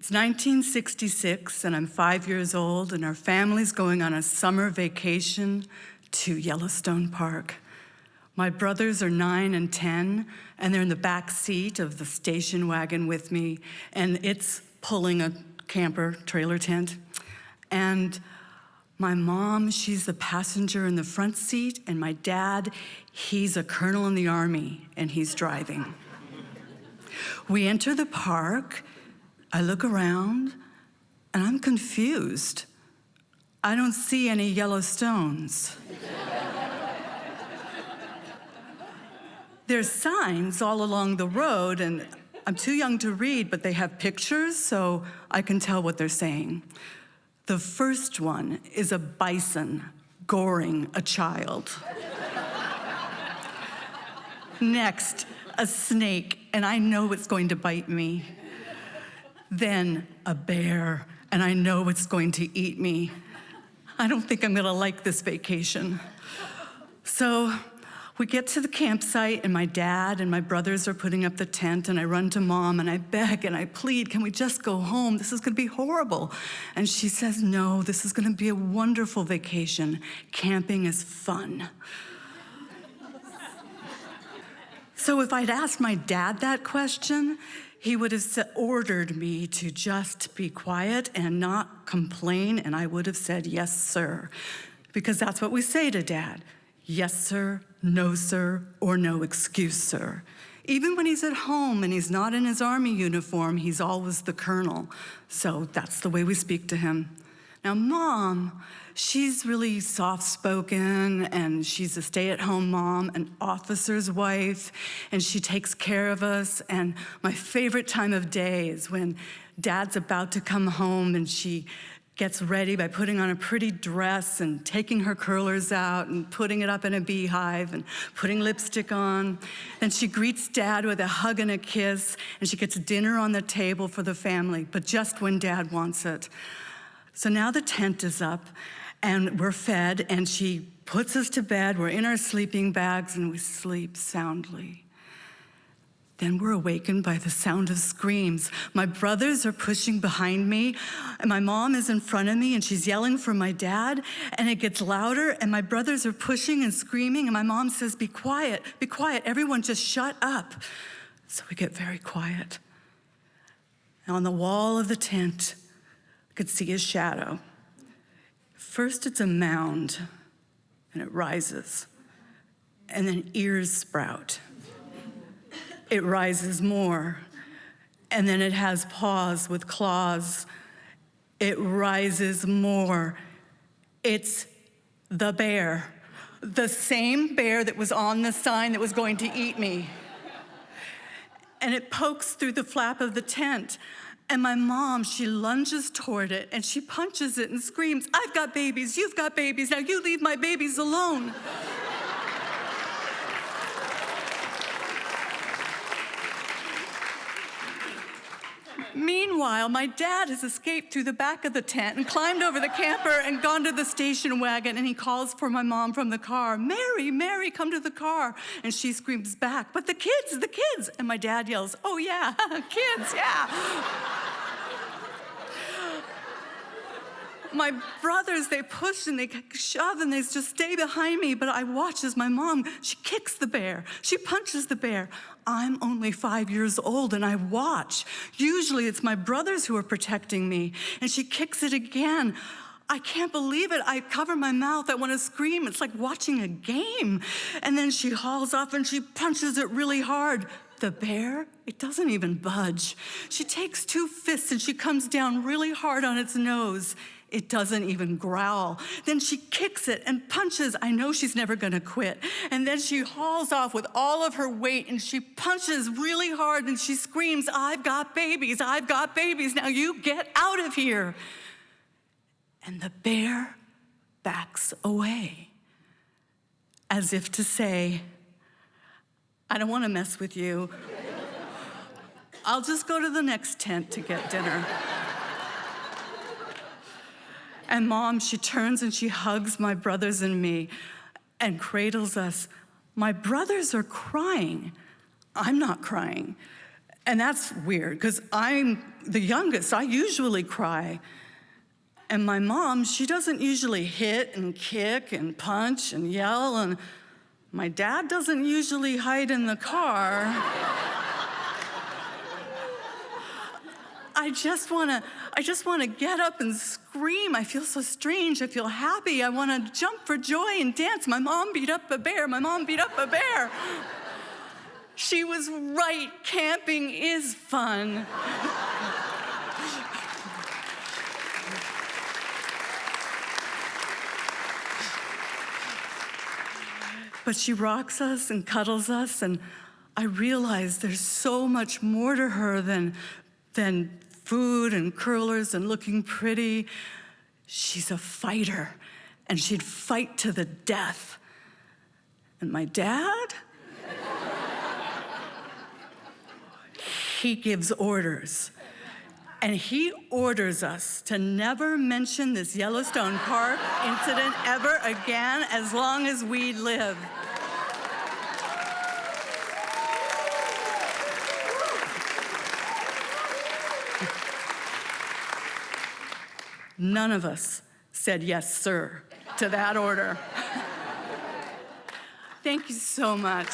It's 1966, and I'm 5 years old, and our family's going on a summer vacation to Yellowstone Park. My brothers are 9 and 10, and they're in the back seat of the station wagon with me, and it's pulling a camper trailer tent. And my mom, she's the passenger in the front seat, and my dad, he's a colonel in the Army, and he's driving. We enter the park. I look around, and I'm confused. I don't see any Yellowstones. There's signs all along the road, and I'm too young to read, but they have pictures, so I can tell what they're saying. The first one is a bison goring a child. Next, a snake, and I know it's going to bite me. Then a bear, and I know it's going to eat me. I don't think I'm gonna like this vacation. So we get to the campsite, and my dad and my brothers are putting up the tent, and I run to Mom, and I beg and I plead, can we just go home? This is gonna be horrible. And she says, no, this is gonna be a wonderful vacation. Camping is fun. So if I'd asked my dad that question, he would have ordered me to just be quiet and not complain, and I would have said, yes, sir. Because that's what we say to Dad. Yes, sir, no, sir, or no excuse, sir. Even when he's at home and he's not in his Army uniform, he's always the colonel. So that's the way we speak to him. Now, Mom, she's really soft-spoken, and she's a stay-at-home mom, an officer's wife, and she takes care of us. And my favorite time of day is when Dad's about to come home, and she gets ready by putting on a pretty dress and taking her curlers out and putting it up in a beehive and putting lipstick on. And she greets Dad with a hug and a kiss, and she gets dinner on the table for the family, but just when Dad wants it. So now the tent is up, and we're fed, and she puts us to bed. We're in our sleeping bags, and we sleep soundly. Then we're awakened by the sound of screams. My brothers are pushing behind me, and my mom is in front of me, and she's yelling for my dad, and it gets louder, and my brothers are pushing and screaming, and my mom says, be quiet, everyone just shut up. So we get very quiet. And on the wall of the tent, could see a shadow. First, it's a mound, and it rises, and then ears sprout. It rises more, and then it has paws with claws. It rises more. It's the bear, the same bear that was on the sign that was going to eat me. And it pokes through the flap of the tent. And my mom, she lunges toward it, and she punches it and screams, I've got babies, you've got babies, now you leave my babies alone. Meanwhile, my dad has escaped through the back of the tent and climbed over the camper and gone to the station wagon, and he calls for my mom from the car, Mary, Mary, come to the car. And she screams back, but the kids. And my dad yells, oh yeah, kids, yeah. My brothers, they push and they shove and they just stay behind me, but I watch as my mom, she kicks the bear, she punches the bear. I'm only 5 years old and I watch. Usually it's my brothers who are protecting me, and she kicks it again. I can't believe it. I cover my mouth, I want to scream. It's like watching a game. And then she hauls off and she punches it really hard. The bear, it doesn't even budge. She takes 2 fists and she comes down really hard on its nose. It doesn't even growl. Then she kicks it and punches. I know she's never gonna quit. And then she hauls off with all of her weight and she punches really hard and she screams, I've got babies, now you get out of here. And the bear backs away, as if to say, I don't wanna mess with you. I'll just go to the next tent to get dinner. And Mom, she turns and she hugs my brothers and me and cradles us. My brothers are crying. I'm not crying. And that's weird, because I'm the youngest. I usually cry. And my mom, she doesn't usually hit and kick and punch and yell. And my dad doesn't usually hide in the car. I just want to get up and scream. I feel so strange. I feel happy. I want to jump for joy and dance. My mom beat up a bear. My mom beat up a bear. She was right. Camping is fun. But she rocks us and cuddles us, and I realize there's so much more to her than food and curlers and looking pretty. She's a fighter, and she'd fight to the death. And my dad? He gives orders. And he orders us to never mention this Yellowstone Park incident ever again as long as we live. None of us said yes, sir, to that order. Thank you so much.